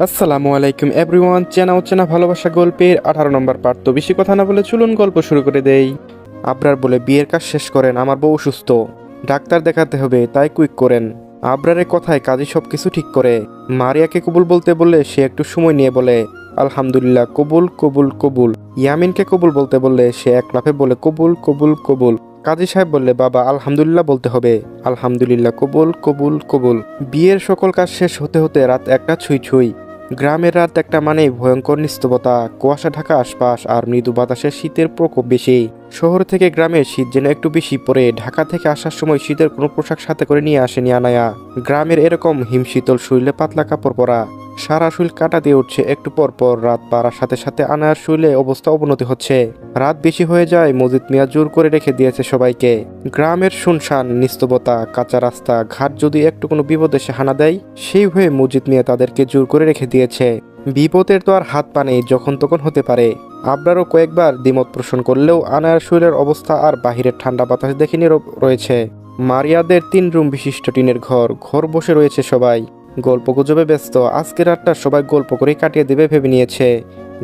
আসসালামু আলাইকুম এভরিওয়ান, চেনা অচেনা ভালোবাসা গল্পের 18 নম্বর পার্ট। তো বেশি কথা না বলে চলুন গল্প শুরু করে দেই। আবরার বলে, বিয়ের কাজ শেষ করেন, আমার বউ অসুস্থ, ডাক্তার দেখাতে হবে, তাই কুইক করেন। আবরারের কথায় কাজী সব কিছু ঠিক করে। মারিয়াকে কবুল বলতে বললে সে একটু সময় নিয়ে বলে আলহামদুলিল্লাহ, কবুল কবুল কবুল। ইয়ামিনকে কবুল বলতে বললে সে এক লাফে বলে কবুল কবুল কবুল। কাজী সাহেব বললে, বাবা আলহামদুলিল্লাহ বলতে হবে, আলহামদুলিল্লাহ কবুল কবুল কবুল। বিয়ের সকল কাজ শেষ হতে হতে রাত একটা ছুঁই ছুঁই। গ্রামের রাত একটা মানেই ভয়ঙ্কর নিস্তবতা, কুয়াশা ঢাকা আশপাশ আর মৃদু বাতাসে শীতের প্রকোপ বেশি। শহর থেকে গ্রামে শীত যেন একটু বেশি পড়ে। ঢাকা থেকে আসার সময় শীতের কোনো পোশাক সাথে করে নিয়ে আসেনি আনায়া। গ্রামের এরকম হিমশীতল শরীরে পাতলা কাপড় পরা, সারা শরীর কাটা দিয়ে উঠছে। একটু পর পর রাত বাড়ার সাথে সাথে আনায়ার শরীরে অবস্থা অবনতি হচ্ছে। রাত বেশি হয়ে যায়, মজিদ মিয়া জোর করে রেখে দিয়েছে সবাইকে। গ্রামের শুনশান নিস্তবতা, কাঁচা রাস্তা ঘাট যদি একটু কোনো বিপদ এসে হানা দেয়, সেই হয়ে মজিদ মিয়া তাদেরকে জোর করে রেখে দিয়েছে। বিপদের তো আর হাত পা নেই, যখন তখন হতে পারে। আবরারও কয়েকবার দ্বিমত পোষণ করলেও আনায়ার শরীরের অবস্থা আর বাহিরের ঠান্ডা বাতাস দেখে নীরব রয়েছে। মারিয়াদের 3 রুম বিশিষ্ট টিনের ঘর বসে রয়েছে সবাই, গল্প গুজবে ব্যস্ত। আজকের রাতটা সবাই গল্প করেই কাটিয়ে দেবে ভেবে নিয়েছে।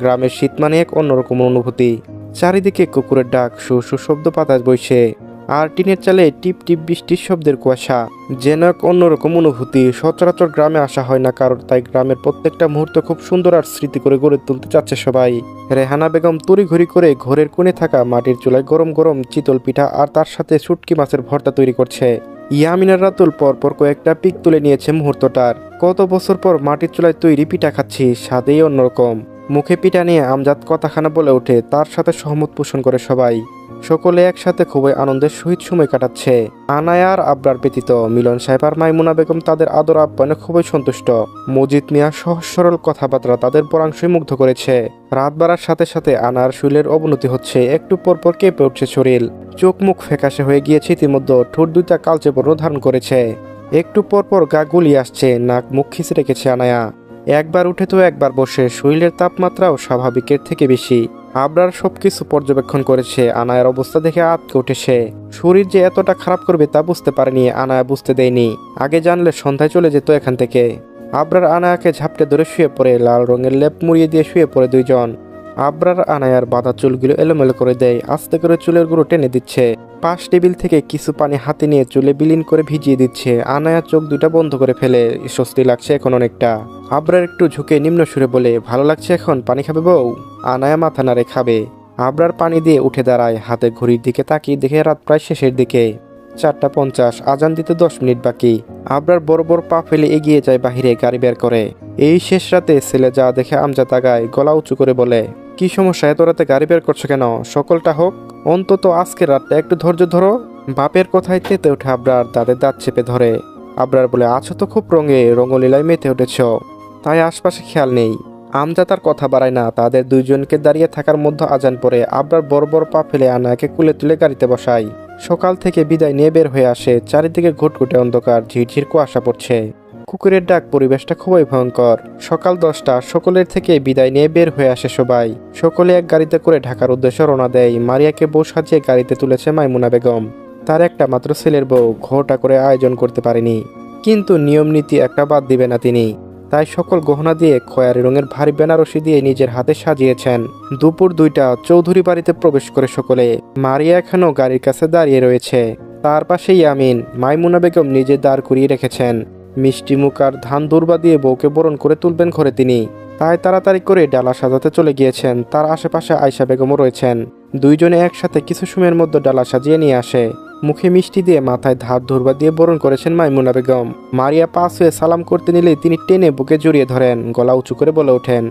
গ্রামের শীত মানে এক অন্যরকম অনুভূতি। চারিদিকে কুকুরের ডাক, শু শব্দ বাতাস বইছে, আর টিনের চালে টিপ টিপ বৃষ্টির শব্দের কুয়াশা যেন এক অন্যরকম অনুভূতি। সচরাচর গ্রামে আসা হয় না কারোর, তাই গ্রামের প্রত্যেকটা মুহূর্ত খুব সুন্দর আর স্মৃতি করে গড়ে তুলতে চাচ্ছে সবাই। রেহানা বেগম তড়িঘড়ি করে ঘরের কোণে থাকা মাটির চুলায় গরম গরম চিতল পিঠা আর তার সাথে শুটকি মাছের ভর্তা তৈরি করছে। ইয়ামিনার রাতুল পরপর কয়েকটা পিক তুলে নিয়েছে মুহূর্তটার। কত বছর পর মাটির চুলায় তৈরি পিঠা খাচ্ছি, স্বাদেই অন্যরকম। মুখে পিঠা নিয়ে আমজাদ কথাখানা বলে ওঠে, তার সাথে সহমত পোষণ করে সবাই। সকলে একসাথে খুবই আনন্দের সহিত সময় কাটাচ্ছে। আনায়া আর আবরার ব্যতীত মিলন সাহেব আর মাইমুনা বেগম তাদের আদর আপ্যায়নে খুবই সন্তুষ্ট। মজিদ মিয়া সহজ সরল কথাবার্তা তাদের পরাংশই মুগ্ধ করেছে। রাত বাড়ার সাথে সাথে আনার শরীরের অবনতি হচ্ছে, একটু পরপর কেঁপে উঠছে শরীর। চোখ মুখ ফ্যাকাশে হয়ে গিয়েছে ইতিমধ্যে, ঠোঁট দুইটা কালচে বর্ণ ধারণ করেছে। একটু পরপর গা গুলিয়ে আসছে, নাক মুখ খিচে রেখেছে আনায়া। একবার উঠে তো একবার বসে, শরীরের তাপমাত্রাও স্বাভাবিকের থেকে বেশি। আবরার সবকিছু পর্যবেক্ষণ করেছে, আনায়ার অবস্থা দেখে আঁতকে উঠেছে। শরীর যে এতটা খারাপ করবে তা বুঝতে পারেনি, আনায়া বুঝতে দেয়নি। আগে জানলে সন্ধ্যায় চলে যেত এখান থেকে। আবরার আনায়াকে ঝাপটে ধরে শুয়ে পড়ে, লাল রঙের লেপ মুড়িয়ে দিয়ে শুয়ে পড়ে দুইজন। আবরার আনায়ার বাঁধা চুলগুলো এলোমেলো করে দেয়, আস্তে করে চুলের গুঁড়ো টেনে দিচ্ছে। পাশ টেবিল থেকে কিছু পানি হাতে নিয়ে চুলে বিলীন করে ভিজিয়ে দিচ্ছে। আনায়া চোখ দুটা বন্ধ করে ফেলে, স্বস্তি লাগছে এখন অনেকটা। আবরার একটু ঝুঁকে নিম্ন সুরে বলে, ভালো লাগছে এখন, পানি খাবে বউ? আনায়া মাথা নাড়ে, খাবে। আবরার পানি দিয়ে উঠে দাঁড়ায়, হাতে ঘড়ির দিকে তাকিয়ে দেখে রাত প্রায় শেষের দিকে। 4:50, আজান দিতে 10 মিনিট বাকি। আবরার বড় বড় পা ফেলে এগিয়ে যায় বাহিরে, গাড়ি বের করে। এই শেষ রাতে ছেলে যা দেখে আমজাদ আগায়, গলা উঁচু করে বলে, কি সমস্যা, এত রাতে গাড়ি বের করছো কেন? সকলটা হোক, অন্তত আজকের রাতটা একটু ধৈর্য ধরো। বাপের কথায় তেতে ওঠে আবরার, দাঁতে দাঁত চেপে ধরে। আবরার বলে, আছো তো খুব রঙে, রঙ্গলীলায় মেতে উঠেছ, তাই আশপাশে খেয়াল নেই। আমজাদ আর কথা বাড়ায় না, তাদের দুইজনকে দাঁড়িয়ে থাকার মধ্যে আজান পড়ে। আবরার বড় বড় পা ফেলে আনায়াকে কুলে তুলে গাড়িতে বসায়। সকাল থেকে বিদায় নিয়ে বের হয়ে আসে। চারিদিকে ঘুটঘুটে অন্ধকার, ঝিরঝির কুয়াশা পড়ছে। কুকুরের ডাক, পরিবেশটা খুবই ভয়ঙ্কর। সকাল 10টা, সকলের থেকে বিদায় নিয়ে বের হয়ে আসে সবাই। সকলে এক গাড়িতে করে ঢাকার উদ্দেশ্যে রওনা দেয়। মারিয়াকে বউ সাজিয়ে গাড়িতে তুলেছে মাইমুনা বেগম। তার একটা মাত্র ছেলের বউ, ঘোরটা করে আয়োজন করতে পারেনি, কিন্তু নিয়ম নীতি একটা বাদ দিবে না তিনি। তাই সকল গহনা দিয়ে খয়েরি রঙের ভারী বেনারসি দিয়ে নিজের হাতে সাজিয়েছেন। দুপুর 2টা, চৌধুরী বাড়িতে প্রবেশ করে সকলে। মারিয়া এখনও গাড়ির কাছে দাঁড়িয়ে রয়েছে, তার পাশেই ইয়ামিন। মাইমুনা বেগম নিজে দাঁড় করিয়ে রেখেছেন। মিষ্টি মুখ আর ধান দুর্বা দিয়ে বউকে বরণ করে তুলবেন ঘরে তিনি, তাই তাড়াতাড়ি করে ডালা সাজাতে চলে গিয়েছেন। তার আশেপাশে আয়শা বেগমও রয়েছেন। দুইজনে একসাথে কিছু সময়ের মধ্যে ডালা সাজিয়ে নিয়ে আসে। মুখে মিষ্টি দিয়ে মাথায় ধার ধুরবা দিয়ে বরণ করেছেন মাইমুনা বেগম। মারিয়া পাশ হয়ে সালাম করতে নিলেই তিনি টেনে বুকে জড়িয়ে ধরেন, গলা উঁচু করে বলে ওঠেন,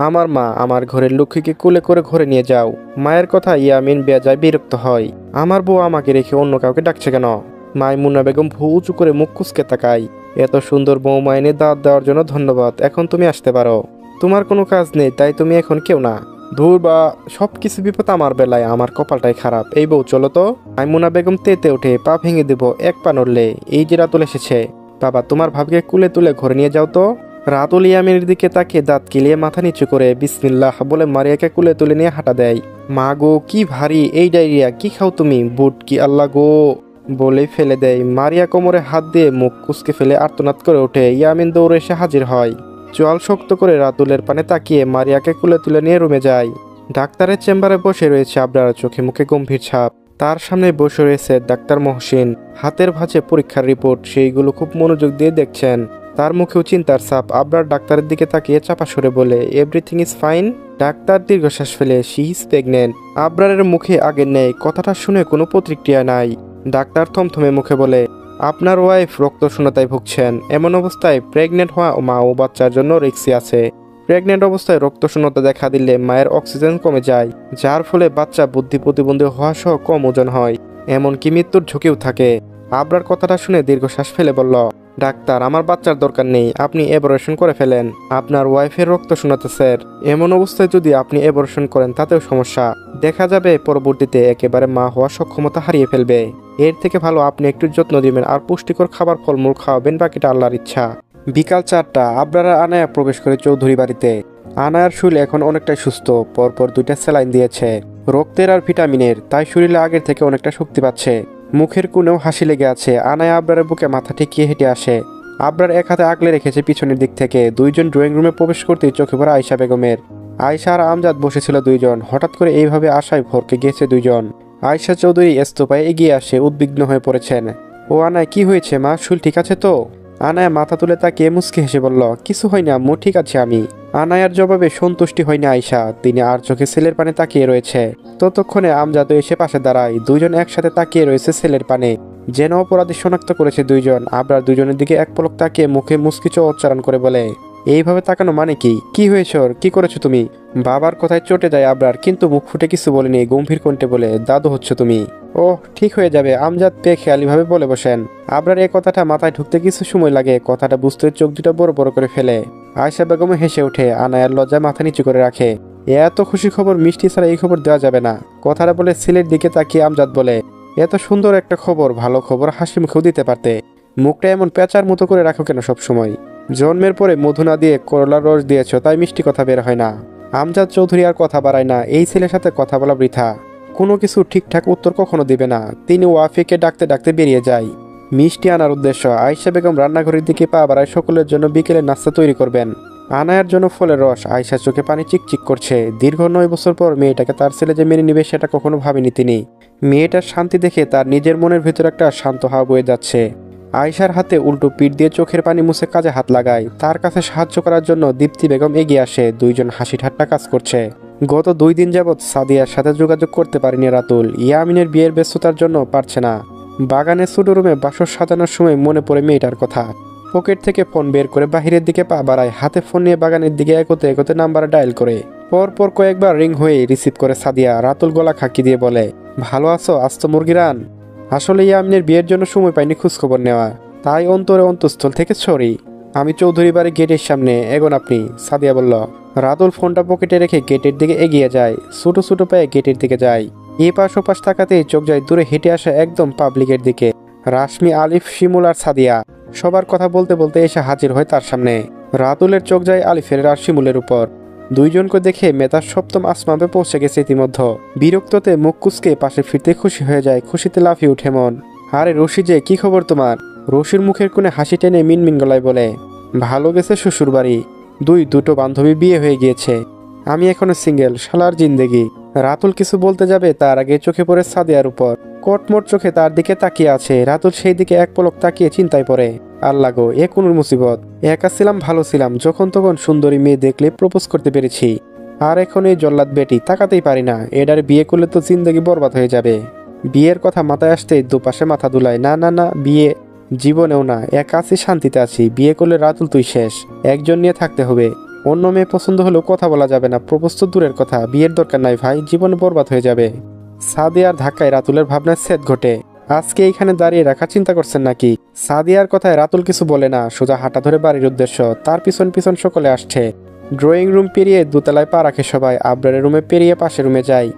আমার মা, আমার ঘরের লক্ষ্মীকে কুলে করে ঘরে নিয়ে যাও। মায়ের কথা ইয়ামিন বেজায় বিরক্ত হয়, আমার বউ আমাকে রেখে অন্য কাউকে ডাকছে কেন? মাইমুনা বেগম ভু উঁচু করে মুখ কুঁচকে তাকায়। এত সুন্দর বৌমা এনে দাঁত দেওয়ার জন্য ধন্যবাদ, এখন তুমি আসতে পারো। তোমার কোনো কাজ নেই, তাই তুমি এখন কেউ না। ধুর বা, সব কিছু বিপদ আমার বেলায়, আমার কপালটাই খারাপ। এই বউ চলো তো। মাইমুনা বেগম তেতে ওঠে, পা ভেঙে দেব এক পা নড়লে। এই যে রাতুল এসেছে, বাবা তোমার ভাবিকে কুলে তুলে ঘরে নিয়ে যাও তো। রাতুল ইয়ামিনের দিকে তাকিয়ে দাঁত কিলিয়ে মাথা নিচু করে বিসমিল্লাহ বলে মারিয়াকে কুলে তুলে নিয়ে হাঁটা দেয়। মা গো, কি ভারী এই ডায়রিয়া, কি খাও তুমি? বুট কি, আল্লাহ গো বলেই ফেলে দেয়। মারিয়া কোমরে হাত দিয়ে মুখ কুচকে ফেলে আর্তনাদ করে ওঠে। ইয়ামিন দৌড়ে এসে হাজির হয়। চোয়াল শক্ত করে রাতুলের পানে তাকিয়ে মারিয়াকে কুলে তুলে নিয়ে রুমে যায়। ডাক্তারের চেম্বারে বসে রয়েছে আবরার, চোখে মুখে গম্ভীর ছাপ। তার সামনে বসে রয়েছে ডাক্তার মহসিন, হাতের ভাঁজে পরীক্ষার রিপোর্ট, সেইগুলো খুব মনোযোগ দিয়ে দেখছেন। তার মুখেও চিন্তার ছাপ। আবরার ডাক্তারের দিকে তাকিয়ে চাপা সরে বলে, এভরিথিং ইজ ফাইন। ডাক্তার দীর্ঘশ্বাস ফেলে, শি ইজ প্রেগনেন্ট। আবরারের মুখে আগের নেই, কথাটা শুনে কোনো প্রতিক্রিয়া নাই। ডাক্তার থমথমে মুখে বলে, আপনার ওয়াইফ রক্তশূন্যতায় ভুগছেন। এমন অবস্থায় প্রেগনেন্ট হওয়া মা ও বাচ্চার জন্য রিস্কি আছে। প্রেগনেন্ট অবস্থায় রক্তশূন্যতা দেখা দিলে মায়ের অক্সিজেন কমে যায়, যার ফলে বাচ্চা বুদ্ধি প্রতিবন্ধী হওয়া সহ কম ওজন হয়, এমনকি মৃত্যুর ঝুঁকিও থাকে। আবরার কথাটা শুনে দীর্ঘশ্বাস ফেলে বলল, ডাক্তার, আমার বাচ্চার দরকার নেই, আপনি অ্যাবর্শন করে ফেলেন। আপনার ওয়াইফের রক্তশূন্যতা স্যার, এমন অবস্থায় যদি আপনি অ্যাবর্শন করেন তাতেও সমস্যা। দেখা যাবে পরবর্তীতে একেবারে মা হওয়ার সক্ষমতা হারিয়ে ফেলবে। এর থেকে ভালো আপনি একটু যত্ন দিবেন আর পুষ্টিকর খাবার ফলমূল খাওয়াবেন, বাকিটা আল্লাহর ইচ্ছা। বিকাল 4টা, আবরার আনায়া প্রবেশ করে চৌধুরী বাড়িতে। আনায়ার শরীর এখন অনেকটাই সুস্থ, পরপর 2টা স্যালাইন দিয়েছে, রক্তের আর ভিটামিনের, তাই শরীরে আগের থেকে অনেকটা শক্তি পাচ্ছে। মুখের কোণেও হাসি লেগে আছে। আনায়া আবরারের বুকে মাথা ঠেকিয়ে হেঁটে আসে। আবরার এক হাতে আগলে রেখেছে পিছনের দিক থেকে। দুইজন ড্রয়িং রুমে প্রবেশ করতেই চোখে পড়ে আয়শা বেগমের। আয়শা আর আমজাদ বসেছিল দুইজন। হঠাৎ করে এইভাবে আশায় ভরকে গিয়েছে দুইজন। আয়শা চৌধুরী এস্তোপায় এগিয়ে আসে, উদ্বিগ্ন হয়ে পড়েছেন। ও আনায়, কি হয়েছে মা, শরীর ঠিক আছে তো? আনায়া মাথা তুলে তাকিয়ে মুচকি হেসে বলল, কিছু হয় না আম্মু, ঠিক আছে আমি। আনায়ার জবাবে সন্তুষ্টি হয়নি আয়শা, তিনি আর চোখে ছেলের পানে তাকিয়ে রয়েছে। ততক্ষণে আমজাদ এসে পাশে দাঁড়ায়। দুইজন একসাথে তাকিয়ে রয়েছে ছেলের পানে, যেন অপরাধী শনাক্ত করেছে দুইজন। আবরার দুইজনের দিকে এক পলক তাকিয়ে মুখে মুচকিচো উচ্চারণ করে বলে, এইভাবে তাকানো মানে কি? কি হয়েছে ওর, কি করেছো তুমি? বাবার কথায় চটে যায় আবরার, কিন্তু মুখ ফুটে কিছু বলেনি। গম্ভীর কণ্ঠে বলে, দাদু হচ্ছে তুমি। ওহ, ঠিক হয়ে যাবে, আমজাদ বেখেয়ালিভাবে বলে বসেন। আবরার এই কথাটা মাথায় ঢুকতে কিছু সময় লাগে। কথাটা বুঝতে চোখ দুটো বড় বড় করে ফেলে। আয়শা বেগম হেসে ওঠে, আনায়ার লজ্জায় মাথা নিচু করে রাখে। এত খুশি খবর মিষ্টি ছাড়া এই খবর দেওয়া যাবে না। কথাটা বলে ছেলের দিকে তাকিয়ে আমজাদ বলে, এত সুন্দর একটা খবর, ভালো খবর হাসি মুখেও দিতে পারতে। মুখটা এমন পেঁচার মতো করে রাখো কেন সবসময়? জন্মের পরে মধু না দিয়ে করলার রস দিয়েছ, তাই মিষ্টি কথা বের হয় না। আমজাদ চৌধুরী আর কথা বাড়ায় না। এই ছেলের সাথে কথা বলা বৃথা, কোনো কিছু ঠিকঠাক উত্তর কখনো দিবে না। তিনি ওয়াফিকে ডাকতে ডাকতে বেরিয়ে যায়। মিষ্টি আনার উদ্দেশ্য। আয়শা বেগম রান্নাঘরের দিকে পা বাড়ায়, সকলের জন্য বিকেলে নাস্তা তৈরি করবেন। আনায়ার জন্য ফলের রস। আয়শা চোখে পানি চিকচিক করছে। দীর্ঘ 9 বছর পর মেয়েটাকে তার ছেলে যে মেনে নিবে সেটা কখনো ভাবেনি তিনি। মেয়েটার শান্তি দেখে তার নিজের মনের ভেতর একটা শান্ত হাওয়া বয়ে যাচ্ছে। আয়শার হাতে উল্টো পিঠ দিয়ে চোখের পানি মুছে কাজে হাত লাগায়। তার কাছে সাহায্য করার জন্য দীপ্তি বেগম এগিয়ে আসে। দুইজন হাসি ঠাট্টা কাজ করছে। গত 2 দিন যাবৎ সাদিয়ার সাথে যোগাযোগ করতে পারেনি রাতুল। ইয়ামিনের বিয়ের ব্যস্ততার জন্য পারছে না। বাগানের ছোট রুমে বাসর সাজানোর সময় মনে পড়ে মেয়েটার কথা। পকেট থেকে ফোন বের করে বাহিরের দিকে পা বাড়ায়। হাতে ফোন নিয়ে বাগানের দিকে এগোতে এগোতে নাম্বার ডায়াল করে। পরপর কয়েকবার রিং হয়ে রিসিভ করে সাদিয়া। রাতুল গলা খাকি দিয়ে বলে, ভালো আছো? আজ তো মুরগি রান। আসলে ইয়ামিনের বিয়ের জন্য সময় পাইনি খোঁজখবর নেওয়া, তাই অন্তরে অন্তঃস্থল থেকে সরি। আমি চৌধুরী বাড়ি গেটের সামনে, এগোন আপনি, সাদিয়া বলল। রাতুল ফোনটা পকেটে রেখে গেটের দিকে এগিয়ে যায়। ছোট ছোট পায়ে গেটের দিকে যায়। এপাশ ওপাশ তাকাতেই চোখ যায় দূরে হেঁটে আসা একদম পাবলিকের দিকে। রাশমি, আলিফ, শিমুল আর সাদিয়া সবার কথা বলতে বলতে এসে হাজির হয় তার সামনে। রাতুলের চোখ যায় আলিফের আর শিমুলের উপর। দুইজনকে দেখে মেধার সপ্তম আসমানে পৌঁছে গেছে ইতিমধ্যে। বিরক্ততে মুখ কুচকে পাশে ফিরতে খুশি হয়ে যায়। খুশিতে লাফিয়ে উঠে মন। আরে রশি যে, কি খবর তোমার? রশির মুখের কোণে হাসি টেনে মিনমিন গলায় বলে, ভালো গেছে শ্বশুর বাড়ি। দুটো বান্ধবী বিয়ে হয়ে গিয়েছে, আমি এখনো সিঙ্গেল, শালার জিন্দেগি। রাতুল কিছু বলতে যাবে তার আগে চোখে পড়ে সাদিয়ার উপর। কটমট চোখে তার দিকে তাকিয়ে আছে। রাতুল সেই দিকে এক পলক তাকিয়ে চিন্তায় পড়ে, আল্লাহ গো, এ কোন মুসিবত। একা ছিলাম, ভালো ছিলাম, যখন তখন সুন্দরী মেয়ে দেখলে প্রপোজ করতে পেরেছি। আর এখন এই জল্লাদ বেটি, তাকাতেই পারি না। এডার বিয়ে করলে তো জিন্দেগি বরবাদ হয়ে যাবে। বিয়ের কথা মাথায় আসতেই দুপাশে মাথা দুলায়। না না না, বিয়ে জীবনেও না। একা আছি, শান্তিতে আছি। বিয়ে করলে রাতুল তুই শেষ। একজন নিয়ে থাকতে হবে। অন্য মেয়ে পছন্দ হলেও কথা বলা যাবে না। প্রপোজ তো দূরের কথা, বিয়ের দরকার নাই ভাই, জীবনে বরবাদ হয়ে যাবে। সাদিয়ার ধাক্কায় রাতুলের ভাবনার ছেদ ঘটে। আজকে এইখানে দাঁড়িয়ে রাখা চিন্তা করছেন নাকি? সাদিয়ার কথায় রাতুল কিছু বলে না, সোজা হাঁটা ধরে বাড়ির উদ্দেশ্য। তার পিছন পিছন সকলে আসছে। ড্রয়িং রুম পেরিয়ে দোতলায় পা রাখে সবাই। আবরারের রুমে পেরিয়ে পাশের রুমে যায়।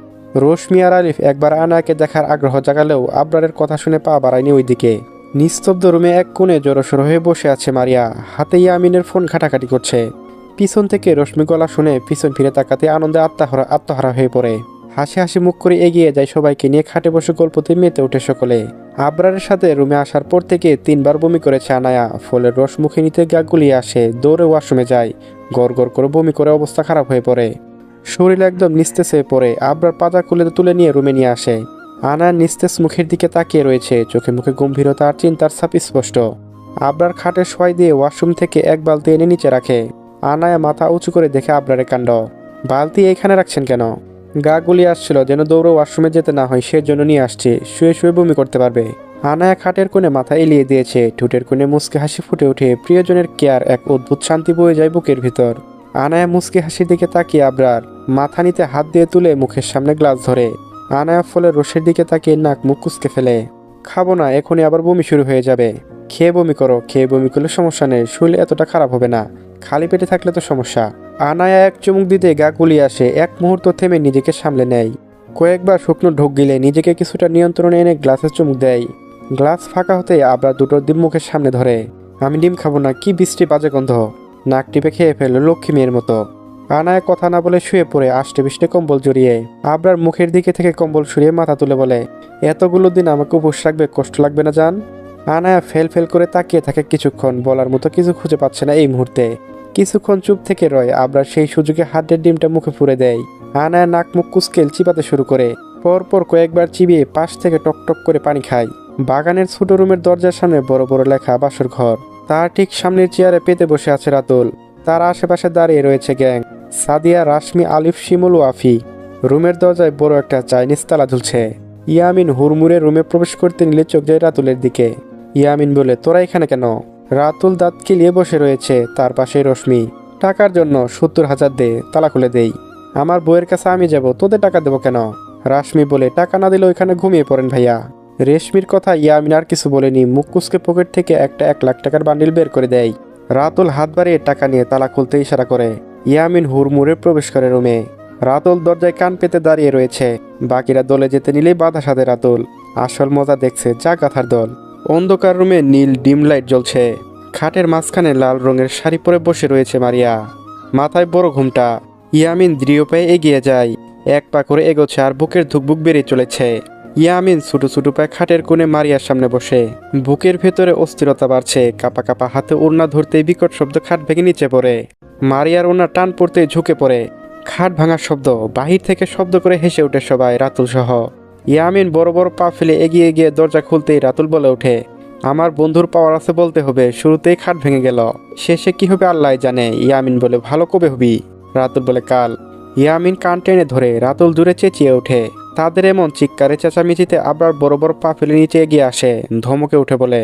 রশমি আর আলিফ একবার আনায়াকে দেখার আগ্রহ জাগালেও আবরারের কথা শুনে পা বাড়ায়নি ওইদিকে। নিস্তব্ধ রুমে এক কোণে জড়সড় হয়ে বসে আছে মারিয়া। হাতে ইয়ামিনের ফোন ঘাটাঘাটি করছে। পিছন থেকে রশ্মি গলা শুনে পিছন ফিরে তাকাতে আনন্দে আত্মহারা হয়ে পড়ে। হাসি হাসি মুখ করে এগিয়ে যায়। সবাইকে নিয়ে খাটে বসে গল্পতে মেতে ওঠে সকলে। আবরারের সাথে রুমে আসার পর থেকে 3বার বমি করেছে আনায়া। ফলের রস মুখে নিতে গা গুলিয়ে আসে। দৌড়ে ওয়াশরুমে যায়। গড় গড় করে বমি করে অবস্থা খারাপ হয়ে পড়ে। শরীর একদম নিস্তেজ পড়ে। আবরার পাজা খুলে তুলে নিয়ে রুমে নিয়ে আসে। আনায়া নিস্তেজ মুখের দিকে তাকিয়ে রয়েছে, চোখে মুখে গম্ভীরতা আর চিন্তার ছাপ স্পষ্ট। আবরার খাটে শোয়াই দিয়ে ওয়াশরুম থেকে এক বালতি এনে নিচে রাখে। আনায়া মাথা উঁচু করে দেখে আবরারের কাণ্ড। বালতি এইখানে রাখছেন কেন? গা গুলিয়ে আসছিল, যেন দৌড়ে ওয়াশরুমে যেতে না হয় সেজন্য নিয়ে আসছে, শুয়ে শুয়ে বমি করতে পারবে। আনায়া খাটের কোণে মাথা এলিয়ে দিয়েছে, ঠোঁটের কোণে মুচকে হাসি ফুটে ওঠে। প্রিয়জনের কেয়ার, এক অদ্ভুত শান্তি বয়ে যায় বুকের ভিতর। আনায়া মুচকে হাসির দিকে তাকিয়ে আবরার মাথা নিতে হাত দিয়ে তুলে মুখের সামনে গ্লাস ধরে। আনায়া ফলের রসের দিকে তাকিয়ে নাক মুখ কুচকে ফেলে। খাবো না, এখনই আবার বমি শুরু হয়ে যাবে। খেয়ে বমি করো, খেয়ে বমি করলে সমস্যা নেই, শরীর এতটা খারাপ হবে না, খালি পেটে থাকলে তো সমস্যা। আনায়া এক চুমুক দিতে গা গুলিয়ে আসে, এক মুহূর্ত থেমে নিজেকে সামলে নেয়। কয়েকবার শুকনো ঢোক গিলে নিজেকে কিছুটা নিয়ন্ত্রণে এনে গ্লাসে চুমুক দেয়। গ্লাস ফাঁকা হতেই আবরার দুটো ডিম মুখের সামনে ধরে। আমি ডিম খাবো না, কি বৃষ্টি বাজে গন্ধ। নাক টিপে খেয়ে ফেললো লক্ষ্মী মেয়ের মতো। আনায়া কথা না বলে শুয়ে পড়ে আষ্টে পিষ্টে কম্বল জড়িয়ে। আবরার মুখের দিকে থেকে কম্বল সরিয়ে মাথা তুলে বলে, এতগুলো দিন আমাকে উপোস রাখবে, কষ্ট লাগবে না জান? আনায়া ফেল ফেল করে তাকিয়ে থাকে কিছুক্ষণ, বলার মতো কিছু খুঁজে পাচ্ছে না এই মুহূর্তে। কিছুক্ষণ চুপ থেকে রয়। আবরার সেই সুযোগে হাতের ডিমটা মুখে পুরে দেয়। আনায়া নাক মুখ কুচকেল চিবাতে শুরু করে। পরপর কয়েকবার চিবিয়ে পাশ থেকে টক টক করে পানি খায়। বাগানের ছোট রুমের দরজার সামনে বড় বড় লেখা বাসর ঘর। তার ঠিক সামনের চেয়ারে পেতে বসে আছে রাতুল। তার আশেপাশে দাঁড়িয়ে রয়েছে গ্যাং, সাদিয়া, রাশমি, আলিফ, শিমুল ও আফি। রুমের দরজায় বড় একটা চাইনিজ তালা ঝুলছে। ইয়ামিন হুড়মুড়ে রুমে প্রবেশ করতে নিলে চোখ যায় রাতুলের দিকে। ইয়ামিন বলে, তোরা এখানে কেন? রাতুল দাঁত কিলিয়ে বসে রয়েছে, তার পাশে রশ্মি। টাকার জন্য 70,000 দে, তালা খুলে দেই। আমার বউয়ের কাছে আমি যাব, তোদের টাকা দেবো কেন? রাশমি বলে, টাকা না দিলে ওইখানে ঘুমিয়ে পড়েন ভাইয়া। রেশমির কথা ইয়ামিন আর কিছু বলেনি, মুখ কুচকে পকেট থেকে একটা 1 লাখ টাকার বান্ডিল বের করে দেয়। রাতুল হাত বাড়িয়ে টাকা নিয়ে তালা খুলতে ইশারা করে। ইয়ামিন হুড়মুড়ে প্রবেশ করে রুমে। রাতুল দরজায় কান পেতে দাঁড়িয়ে রয়েছে। বাকিরা দলে যেতে নিলেই বাধা সাধে রাতুল। আসল মজা দেখছে যা গাথার দল। অন্ধকার রুমে নীল ডিম লাইট জ্বলছে। খাটের মাঝখানে লাল রঙের শাড়ি পরে বসে রয়েছে মারিয়া, মাথায় বড় ঘুমটা। ইয়ামিন দৃঢ় পায়ে এগিয়ে যায়, এক পা করে এগোচ্ছে আর বুকের ধুকবুক বেরিয়ে চলেছে। ইয়ামিন ছোটো ছোটো পায়ে খাটের কোণে মারিয়ার সামনে বসে। বুকের ভেতরে অস্থিরতা বাড়ছে, কাপা কাপা হাতে ওড়না ধরতেই বিকট শব্দ খাট ভেঙে নিচে পড়ে। মারিয়ার ওড়না টান পড়তেই ঝুঁকে পড়ে। খাট ভাঙার শব্দ, বাহির থেকে শব্দ করে হেসে ওঠে সবাই, রাতুল সহ। ইয়ামিন বড় বড় পা ফেলে এগিয়ে গিয়ে দরজা খুলতেই রাতুল বলে ওঠে, আমার বন্ধুর পাওয়ার আছে বলতে হবে, শুরুতেই খাট ভেঙে গেল, শেষে কি হবে আল্লাহ জানে। ইয়ামিন বলে, ভালো কবে হবি? রাতুল বলে, কাল। ইয়ামিন কান টেনে ধরে। রাতুল দূরে চেঁচিয়ে ওঠে। তাদের এমন চিৎকারে চেঁচামেচিতে আবার বড় বড় পা ফেলে নিচে এগিয়ে আসে, ধমকে উঠে বলে,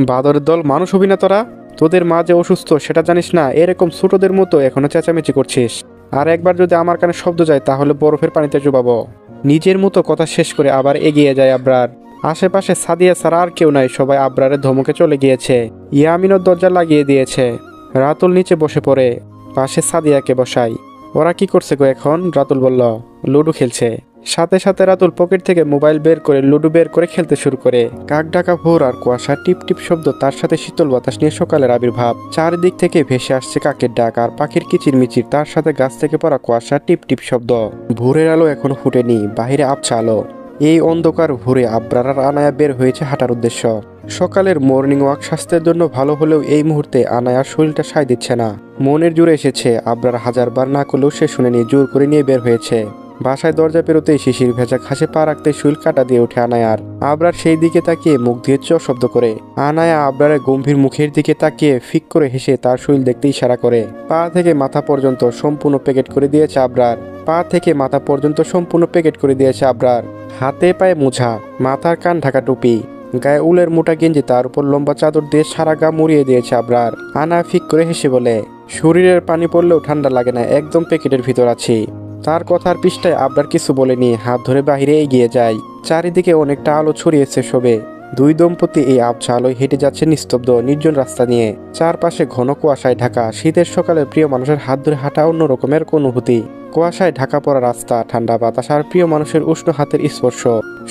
বাদরের দল, মানুষ হবি না তোরা? তোদের মা যে অসুস্থ সেটা জানিস না? এরকম ছোটদের মতো এখনো চেঁচামেচি করছিস? আর একবার যদি আমার কানে শব্দ যায় তাহলে বরফের পানিতে চুবাবো। নিজের মতো কথা শেষ করে আবার এগিয়ে যায় আবরার। আশেপাশে সাদিয়া ছাড়া আর কেউ নাই, সবাই আবরারের ধমকে চলে গিয়েছে। ইয়ামিনও দরজা লাগিয়ে দিয়েছে। রাতুল নিচে বসে পড়ে, পাশে সাদিয়াকে বসাই। ওরা কি করছে গো এখন? রাতুল বলল, লুডো খেলছে। সাথে সাথে রাতুল পকেট থেকে মোবাইল বের করে লুডো বের করে খেলতে শুরু করে। কাক ডাকা ভোর আর কুয়াশা, টিপ টিপ শব্দ, তার সাথে শীতল বাতাস নিয়ে সকালের আবির্ভাব। চারিদিক থেকে ভেসে আসছে কাকের ডাক আর পাখির কিচিরমিচির, তার সাথে গাছ থেকে পড়া কুয়াশা, টিপ টিপ শব্দ। ভোরের আলো এখনো ফুটেনি, বাহিরে আবছা আলো। এই অন্ধকার ভোরে আবরার আর আনায়া বের হয়েছে হাঁটার উদ্দেশ্য। সকালের মর্নিং ওয়াক স্বাস্থ্যের জন্য ভালো হলেও এই মুহূর্তে আনায়ার শরীরটা সায় দিচ্ছে না। মনের জোরে এসেছে, আবরার হাজারবার না করলেও সে শুনেনি, জোর করে নিয়ে বের হয়েছে। বাসায় দরজা পেরোতেই শিশির ভেজা ঘাসে পা রাখতে শরীর কাটা দিয়ে ওঠে আনায়ার। আবরার সেই দিকে তাকিয়ে মুখ দিয়ে চ শব্দ করে। আনায়া আবরারের গম্ভীর মুখের দিকে তাকিয়ে ফিক করে হেসে তার শরীর দেখতে ইশারা করে। পা থেকে মাথা পর্যন্ত সম্পূর্ণ প্যাকেট করে দিয়েছে আবরার। পা থেকে মাথা পর্যন্ত সম্পূর্ণ প্যাকেট করে দিয়েছে আবরার। হাতে পায়ে মোছা, মাথার কান ঢাকা টুপি, গায়ে উলের মোটা গেঞ্জি, তার উপর লম্বা চাদর দিয়ে সারা গা মুড়িয়ে দিয়েছে আবরার। আনা ফিক করে হেসে বলে, শরীরের পানি পড়লেও ঠান্ডা লাগে না, একদম প্যাকেটের ভিতর আছি। তার কথার পৃষ্ঠায় আবরার কিছু বলেনি, হাত ধরে বাহিরে এগিয়ে যায়। চারিদিকে অনেকটা আলো ছড়িয়েছে শোবে। দুই দম্পতি এই আবছা আলোয় হেঁটে যাচ্ছে নিস্তব্ধ নির্জন রাস্তা নিয়ে। চারপাশে ঘন কুয়াশায় ঢাকা। শীতের সকালে প্রিয় মানুষের হাত ধরে হাঁটা অন্য রকমের অনুভূতি। কুয়াশায় ঢাকা পড়া রাস্তা, ঠান্ডা বাতাস আর প্রিয় মানুষের উষ্ণ হাতের স্পর্শ,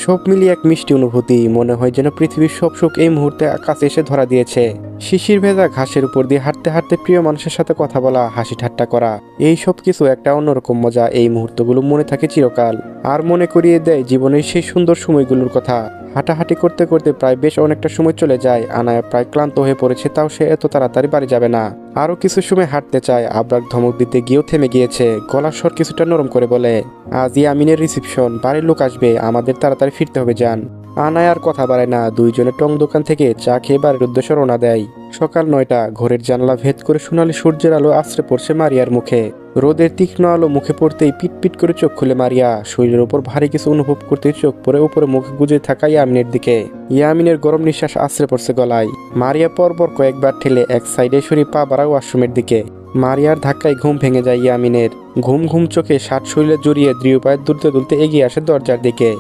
সব মিলিয়ে এক মিষ্টি অনুভূতি। মনে হয় যেন পৃথিবীর সব সুখ এই মুহূর্তে কাছে এসে ধরা দিয়েছে। শিশির ভেজা ঘাসের উপর দিয়ে হাঁটতে হাঁটতে প্রিয় মানুষের সাথে কথা বলা, হাসি ঠাট্টা করা, এই সব কিছু একটা অন্যরকম মজা। এই মুহূর্তগুলো মনে থাকে চিরকাল, আর মনে করিয়ে দেয় জীবনের সেই সুন্দর সময়গুলোর কথা। হাঁটাহাঁটি করতে করতে প্রায় বেশ অনেকটা সময় চলে যায়। আনায়া প্রায় ক্লান্ত হয়ে পড়েছে, তাও সে এত তাড়াতাড়ি বাড়ি যাবে না। আরো কিছু সময় হাঁটতে চায়। আবরার ধমক দিতে গিয়েও থেমে গিয়েছে। গলার স্বর কিছুটা নরম করে বলে, আজ ইয়ামিনের রিসিপশন, বাড়ির লোক আসবে, আমাদের তাড়াতাড়ি ফিরতে হবে যান। আনায় আর কথা বাড়ায় না, দুইজনে টং দোকান থেকে চা খেয়ে বাড়ির উদ্দেশ্যে রওনা দেয়। সকাল 9টা, ঘরের জানলা ভেদ করে সোনালি সূর্যের আলো আশ্রে পড়ছে মারিয়ার মুখে। রোদের তীক্ষ্ণ আলো মুখে পড়তেই পিট করে চোখ খুলে মারিয়া। শরীরের ওপর ভারী কিছু অনুভব করতেই চোখ পরে উপরে মুখে গুজে থাকা ইয়ামিনের দিকে। ইয়ামিনের গরম নিঃশ্বাস আশ্রে পড়ছে গলায়। মারিয়া পরপর কয়েকবার ঠেলে এক সাইডে সরি পা বাড়া ওয়াশরুমের দিকে। মারিয়ার ধাক্কায় ঘুম ভেঙে যায় ইয়ামিনের। ঘুম চোখে শার্ট শরীরে জড়িয়ে দৃঢ় পায়ে দুলতে এগিয়ে আসে দরজার দিকে।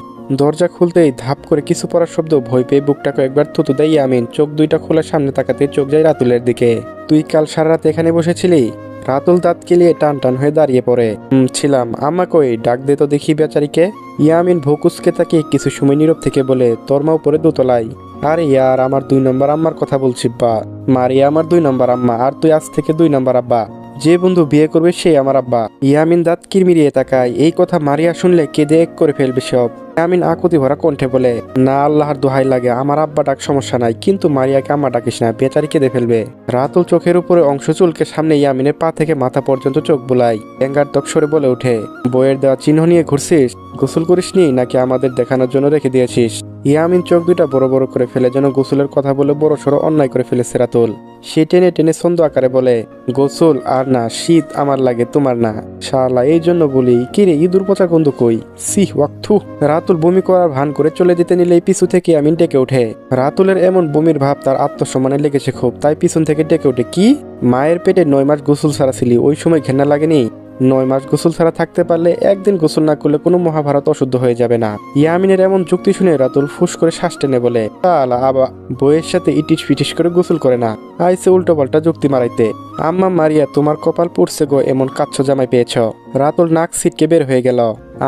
দরজা খুলতেই ধাপ করে কিছু পড়ার শব্দ ভয় পেয়ে বুকটা কয়েকবার থুতু দেয় ইয়ামিন। চোখ দুইটা খোলা সামনে তাকাতে চোখ যায় রাতুলের দিকে। তুই কাল সারা রাত এখানে বসেছিলি? রাতুল দাঁত কেলিয়ে টান হয়ে দাঁড়িয়ে পড়ে। ছিলাম। আম্মা কই? ডাক দে তো দেখি বেচারিকে। ইয়ামিন ভোকুসকে তাকে কিছু সময় নীরব থেকে বলে, তোর মা উপরে দোতলায়। আরে ইয়ার, আমার 2 নম্বর আম্মার কথা বলছি বা। মারিয়া আমার 2 নম্বর আম্মা, আর তুই আজ থেকে 2 নম্বর আব্বা। যে বন্ধু বিয়ে করবে সেই আমার আব্বা। ইয়ামিন দাঁত কিরমিরিয়ে তাকায়। এই কথা মারিয়া শুনলে কেঁদে এক করে ফেলবে সব। ইয়ামিন আকুতি ভরা কণ্ঠে বলে, না আল্লাহর দোহাই লাগে, আমার আব্বা ডাক সমস্যা নাই, কিন্তু মারিয়াকে আম্মা ডাকিস না, বেচারি কেঁদে ফেলবে। রাতুল চোখের উপরে অংশ চুলকে সামনে ইয়ামিনের পা থেকে মাথা পর্যন্ত চোখ বুলাই। ব্যাঙ্গার দক সরে বলে ওঠে, বইয়ের দেওয়া চিহ্ন নিয়ে ঘুরছিস? গোসল করিসনি নাকি আমাদের দেখানোর জন্য রেখে দিয়েছিস? ইয়ামিন চোখ দুইটা বড় করে ফেলে যেন গোসলের কথা বলে বড় সড়ো অন্যায় করে ফেলেছে রাতুল। সে টেনে ছন্দ আকারে বলে, গোসল আর না, শীত আমার লাগে, তোমার না। শালা, এই জন্য বলি, কিরে ইঁদুর পচা গন্ধ কই? সিহ ওয়াক্থু। রাতুল বমি করার ভান করে চলে যেতে নিলেই পিছু থেকে ইয়ামিন ডেকে ওঠে। রাতুলের এমন বমির ভাব তার আত্মসম্মানে লেগেছে খুব, তাই পিছন থেকে ডেকে ওঠে, কি? মায়ের পেটে 9 মাস গোসল ছাড়া ছিলি, ওই সময় ঘেন্না লাগেনি? 9 মাস গোসল ছাড়া থাকতে পারলে একদিন গোসল না করলে কোনো মহাভারত অশুদ্ধ হয়ে যাবে না। ইয়ামিনের এমন যুক্তি শুনে রাতুল ফুস করে শ্বাস টেনে বলে, আলা আবা, বইয়ের সাথে ইটিস ফিটিস করে গোসল করে না, আইসে উল্টো পাল্টা যুক্তি মারাইতে। আম্মা মারিয়া, তোমার কপাল পড়ছে গো, এমন কাচ্ছ জামাই পেয়েছ। রাতুল নাক ছিটকে বের হয়ে গেল।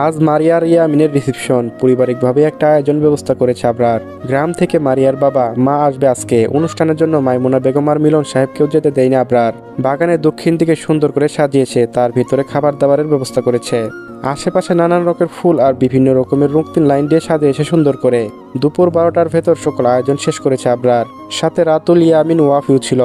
আজ মারিয়ার ইয়ামিনের রিসেপশন। পারিবারিকভাবে একটা আয়োজন ব্যবস্থা করেছে আবরার। গ্রাম থেকে মারিয়ার বাবা মা আসবে আজকে। অনুষ্ঠানের জন্য মাইমুনা বেগম আর মিলন সাহেবকেও যেতে দেয়নি আবরার। বাগানের দক্ষিণ দিকে সুন্দর করে সাজিয়েছে, তার ভিতরে খাবার দাবারের ব্যবস্থা করেছে। আশেপাশে নানান রকমের ফুল আর বিভিন্ন রকমের রঙিন লাইন দিয়ে সাজিয়েছে সুন্দর করে। দুপুর 12টার ভেতর সকল আয়োজন শেষ করেছে আবরার। সাথে রাতুল, ইয়ামিন, ওয়াফিও ছিল।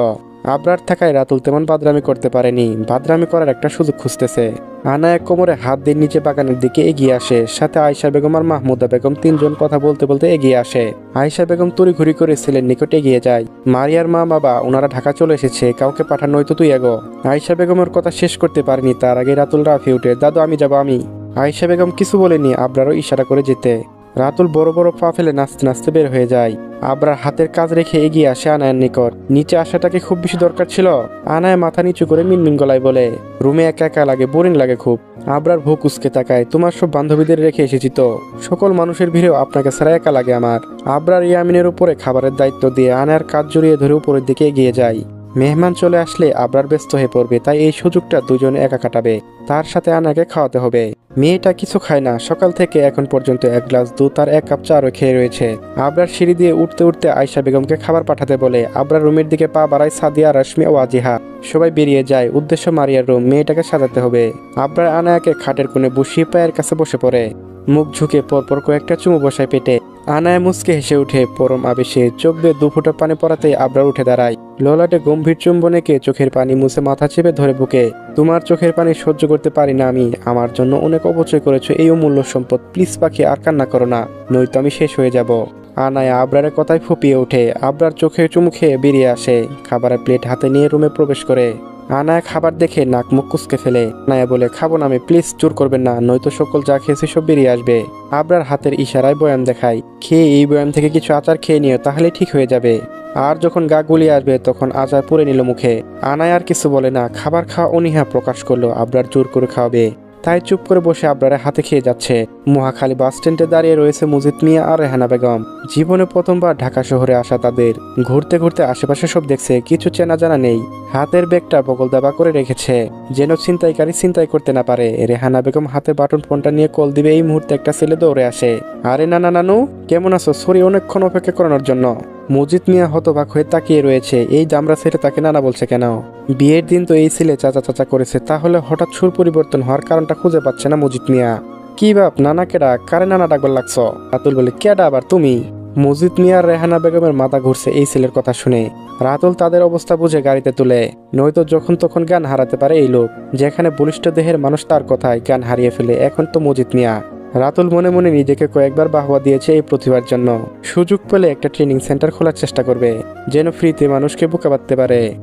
আবরার থাকায় রাতুল তেমন বাদরামি করতে পারেনি। বাদরামি করার একটা সুযোগ খুঁজতেছে। আনায়া কোমরে হাত দিয়ে নিচে বাগানের দিকে এগিয়ে আসে। সাথে আয়েশা বেগম আর মাহমুদা বেগম 3 জন কথা বলতে এগিয়ে আসে। আয়েশা বেগম তড়িঘড়ি করে ছেলের নিকট এগিয়ে যায়। মারিয়ার মা বাবা ওনারা ঢাকা চলে এসেছে, কাউকে পাঠানো হয়তো তুই এগো। আয়েশা বেগমের কথা শেষ করতে পারেনি, তার আগে রাতুল রাফি উঠে, দাদু আমি যাব আমি। আয়েশা বেগম কিছু বলেনি, আবরারও ইশারা করে যেতে। রাতুল বড় পা ফেলে নাচতে বের হয়ে যায়। আবরার হাতের কাজ রেখে এগিয়ে আসে আনায়ের নিকট। নিচে আসাটাকে খুব বেশি দরকার ছিল? আনায় মাথা নিচু করে মিনমিন গলায় বলে, রুমে একা লাগে, বোরিং লাগে খুব। আবরার ভোক উসকে তাকায়, তোমার সব বান্ধবীদের রেখে এসেছি তো, সকল মানুষের ভিড়েও আপনাকে ছাড়া একা লাগে আমার। আবরার ইয়ামিনের উপরে খাবারের দায়িত্ব দিয়ে আনায়ার কাজ জড়িয়ে ধরে উপরের দিকে এগিয়ে যায়। মেহমান চলে আসলে আবরার ব্যস্ত হয়ে পড়বে, তাই এই সুযোগটা দুজনে একা কাটাবে। তার সাথে আনাকে খাওয়াতে হবে। মেয়েটা কিছু খায় না, সকাল থেকে এখন পর্যন্ত 1 গ্লাস দুধ আর 1 কাপ চাও খেয়ে রয়েছে। আবরার সিঁড়ি দিয়ে উঠতে আয়েশা বেগমকে খাবার পাঠাতে বলে। আবরার রুমের দিকে পা বাড়ায় সাদিয়া, রশ্মি ও আজিহা। সবাই বেরিয়ে যায়। উদ্দেশ্য মারিয়ার রুম, মেয়েটাকে সাজাতে হবে। আবরার আনায়াকে খাটের কোণে বসিয়ে পায়ের কাছে বসে পড়ে। মুখ ঝুঁকে পরপর কয়েকটা চুমু বসায় পেটে। আনায়া মুচকে হেসে উঠে পরম আবেশে। চোখ বেয়ে 2 ফোঁটা পানি পড়াতেই আবরার উঠে দাঁড়ায়। ললাটে গম্ভীর চুম্বনেকে চোখের পানি মুছে মাথা চেপে ধরে বুকে, তোমার চোখের পানি সহ্য করতে পারি না আমি। আমার জন্য অনেক অপচয় করেছো এই অমূল্য সম্পদ। প্লিজ পাখি, আর কান্না করো না, নয়তো আমি শেষ হয়ে যাব। আনায়া আবরারের কথায় ফুপিয়ে ওঠে। আবরার চোখে চুমু খেয়ে বেরিয়ে আসে। খাবারের প্লেট হাতে নিয়ে রুমে প্রবেশ করে। আনায়া খাবার দেখে নাক মুখ কুচকে ফেলে। আনায়া বলে, খাবো না আমি, প্লিজ জোর করবেন না, নয়তো সকল যা খেয়েছে সব বেরিয়ে আসবে। আবরার হাতের ইশারায় বয়াম দেখায়, খেয়ে এই বয়াম থেকে কিছু আচার খেয়ে নিও, তাহলে ঠিক হয়ে যাবে। আর যখন গা গুলিয়ে আসবে তখন আচার পুরে নিল মুখে। আনায়া আর কিছু বলে না, খাবার খাওয়া অনীহা প্রকাশ করলো। আবরার জোর করে খাওয়াবে, তাই চুপ করে বসে আবরারের হাতে খেয়ে যাচ্ছে। মহাখালী বাস স্ট্যান্ডে দাঁড়িয়ে রয়েছে মুজিদ মিয়া আর রেহানা বেগম। জীবনে প্রথমবার ঢাকা শহরে আসা তাদের। ঘুরতে আশেপাশে সব দেখছে, কিছু চেনা জানা নেই। হাতের ব্যাগটা বগল দাবা করে রেখেছে, যেন ছিনতাইকারী ছিনতাই করতে না পারে। রেহানা বেগম হাতে বাটন ফোনটা নিয়ে কল দিবে, এই মুহূর্তে একটা ছেলে দৌড়ে আসে। আরে নানু, কেমন আছো? সরি অনেকক্ষণ অপেক্ষা করানোর জন্য। মজিদ মিয়া হতবাক হয়ে তাকিয়ে রয়েছে। এই দামরা ছেলে তাকে নানা বলছে কেন? বিয়ের দিন তো এই ছেলে চাচা করেছে, তাহলে হঠাৎ সুর পরিবর্তন হওয়ার কারণটা খুঁজে পাচ্ছে না মজিদ মিয়া। কি বাপ, নানাকে ডাক, কারে নানা ডাকবার লাগছ? রাতুল বলে, কেডা আবার তুমি? মজিদ মিয়া আর রেহানা বেগমের মাথা ঘুরছে এই ছেলের কথা শুনে। রাতুল তাদের অবস্থা বুঝে গাড়িতে তুলে, নয়তো যখন তখন জ্ঞান হারাতে পারে এই লোক। যেখানে বলিষ্ঠ দেহের মানুষ তার কথায় জ্ঞান হারিয়ে ফেলে, এখন তো মজিদ মিয়া। রাতুল মনে মনে নিজেকে কয়েকবার বাহবা দিয়েছে এই প্রতিভার জন্য। সুযোগ পেলে একটা ট্রেনিং সেন্টার খোলার চেষ্টা করবে, যেন ফ্রিতে মানুষকে বোকা বাঁধতে পারে।